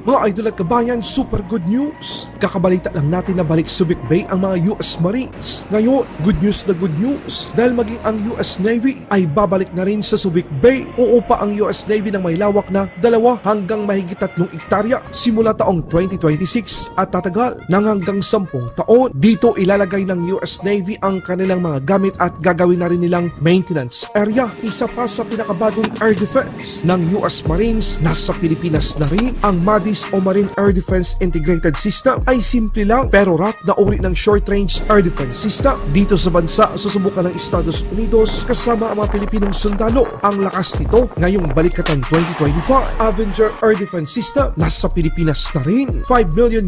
Mga idol at kabayan, super good news! Kakabalita lang natin na balik Subic Bay ang mga US Marines. Ngayon, good news na good news dahil maging ang US Navy ay babalik na rin sa Subic Bay. Uupa ang US Navy ng may lawak na 2 hanggang mahigit 3 ektarya simula taong 2026 at tatagal ng hanggang 10 taon. Dito ilalagay ng US Navy ang kanilang mga gamit at gagawin na rin nilang maintenance area. Isa pa sa pinakabagong air defense ng US Marines, nasa Pilipinas na rin ang MADIS o Marine Air Defense Integrated System. Ay simple lang pero rat na uri ng short range air defense system. Dito sa bansa, susubukan ng Estados Unidos kasama ang mga Pilipinong sundalo. Ang lakas nito ngayong balikatan 2025. Avenger Air Defense System nasa Pilipinas na rin. $5 million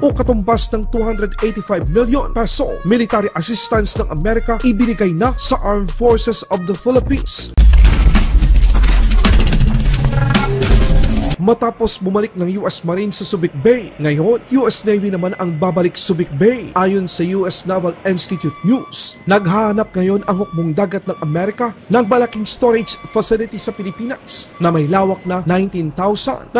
o katumbas ng 285 million peso military assistance ng Amerika ibinigay na sa Armed Forces of the Philippines. Matapos bumalik ng US Marines sa Subic Bay, ngayon, US Navy naman ang babalik Subic Bay. Ayon sa US Naval Institute News, naghahanap ngayon ang hukbong dagat ng Amerika ng malaking storage facility sa Pilipinas na may lawak na 19,979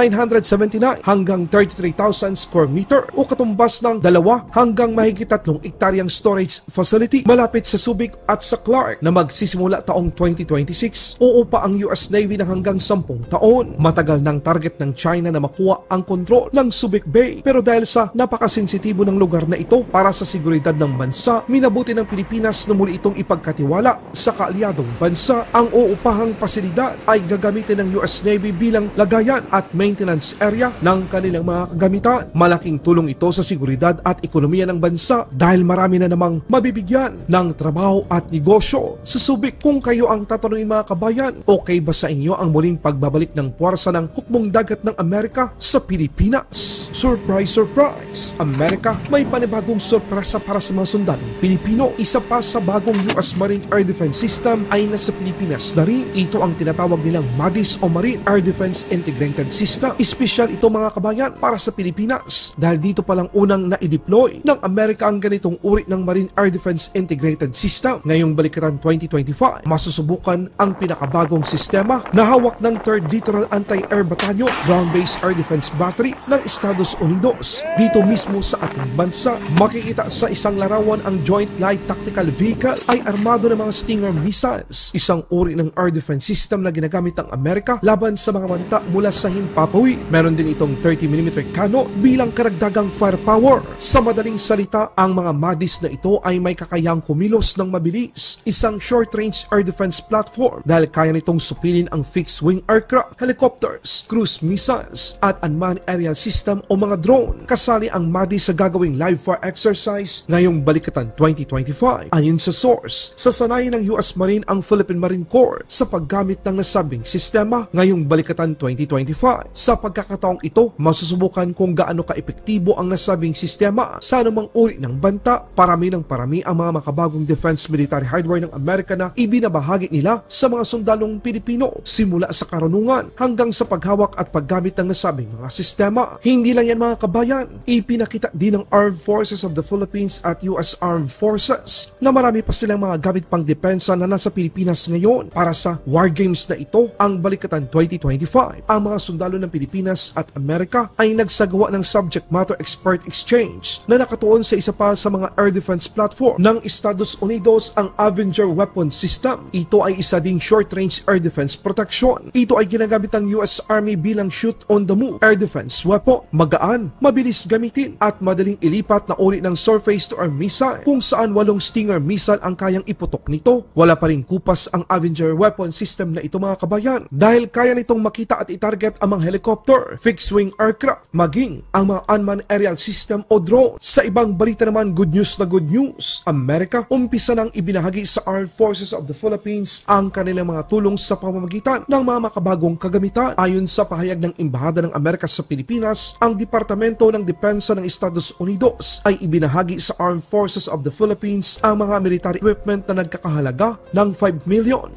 hanggang 33,000 square meter o katumbas ng 2 hanggang mahigit 3 ektaryang storage facility malapit sa Subic at sa Clark na magsisimula taong 2026. Uupa ang US Navy ng hanggang 10 taon. Matagal ng target ng China na makuha ang kontrol ng Subic Bay, pero dahil sa napakasensitibo ng lugar na ito para sa seguridad ng bansa, minabuti ng Pilipinas na muli itong ipagkatiwala sa kaalyadong bansa. Ang uupahang pasilidad ay gagamitin ng US Navy bilang lagayan at maintenance area ng kanilang mga kagamitan. Malaking tulong ito sa seguridad at ekonomiya ng bansa dahil marami na namang mabibigyan ng trabaho at negosyo sa Subic. Kung kayo ang tatanungin mga kabayan, okay ba sa inyo ang muling pagbabalik ng puwersa ng hukbong dagat ng Amerika sa Pilipinas? Surprise, surprise! Amerika may panibagong sorpresa para sa mga sundalong Pilipino. Isa pa sa bagong US Marine Air Defense System ay nasa Pilipinas na rin. Ito ang tinatawag nilang MADIS o Marine Air Defense Integrated System. Espesyal ito mga kabayan para sa Pilipinas dahil dito palang unang na-deploy ng Amerika ang ganitong uri ng Marine Air Defense Integrated System. Ngayong balikatan 2025, masusubukan ang pinakabagong sistema na hawak ng 3rd Littoral Anti-Air Battalion Ground-Based Air Defense Battery ng Estados Unidos. Dito mismo sa ating bansa, makikita sa isang larawan ang Joint Light Tactical Vehicle ay armado ng mga Stinger missiles, isang uri ng air defense system na ginagamit ng Amerika laban sa mga banta mula sa himpapawid. Meron din itong 30mm cannon bilang karagdagang firepower. Sa madaling salita, ang mga MADIS na ito ay may kakayahang kumilos ng mabilis, isang short-range air defense platform dahil kaya nitong supilin ang fixed-wing aircraft, helicopters, cruise missiles at unmanned aerial system o mga drone. Kasali ang MADIS sa gagawing live fire exercise ngayong balikatan 2025. Ayon sa source, sasanayin ng US Marine ang Philippine Marine Corps sa paggamit ng nasabing sistema ngayong balikatan 2025. Sa pagkakataong ito, masusubukan kung gaano kaepektibo ang nasabing sistema sa anumang uri ng banta. Parami ng parami ang mga makabagong defense military hardware ng Amerika na ibinabahagi nila sa mga sundalong Pilipino simula sa karunungan hanggang sa paghawak at paggamit ng nasabing mga sistema. Hindi lang yan mga kabayan, ipinakita din ng Armed Forces of the Philippines at US Armed Forces na marami pa silang mga gamit pang depensa na nasa Pilipinas ngayon. Para sa war games na ito, ang balikatan 2025, ang mga sundalo ng Pilipinas at Amerika ay nagsagawa ng subject matter expert exchange na nakatuon sa isa pa sa mga air defense platform ng Estados Unidos, ang Avenger Weapon System. Ito ay isa ding short-range air defense protection. Ito ay ginagamit ng US Army bilang shoot-on-the-move air defense weapon. Magaan, mabilis gamitin at madaling ilipat na uri ng surface-to-air missile kung saan 8 Stinger missile ang kayang iputok nito. Wala pa rin kupas ang Avenger Weapon System na ito mga kabayan dahil kaya nitong makita at itarget ang mga helicopter, fixed-wing aircraft, maging ang mga unmanned aerial system o drone. Sa ibang balita naman, good news na good news. Amerika, umpisa nang ibinahagi sa Armed Forces of the Philippines ang kanilang mga tulong sa pamamagitan ng mga makabagong kagamitan. Ayon sa pahayag ng Embahada ng Amerika sa Pilipinas, ang Departamento ng Depensa ng Estados Unidos ay ibinahagi sa Armed Forces of the Philippines ang mga military equipment na nagkakahalaga ng $5 million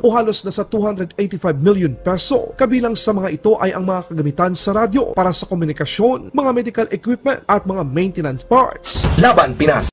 o halos na sa 285 million peso. Kabilang sa mga ito ay ang mga kagamitan sa radyo para sa komunikasyon, mga medical equipment at mga maintenance parts. Laban Pinas.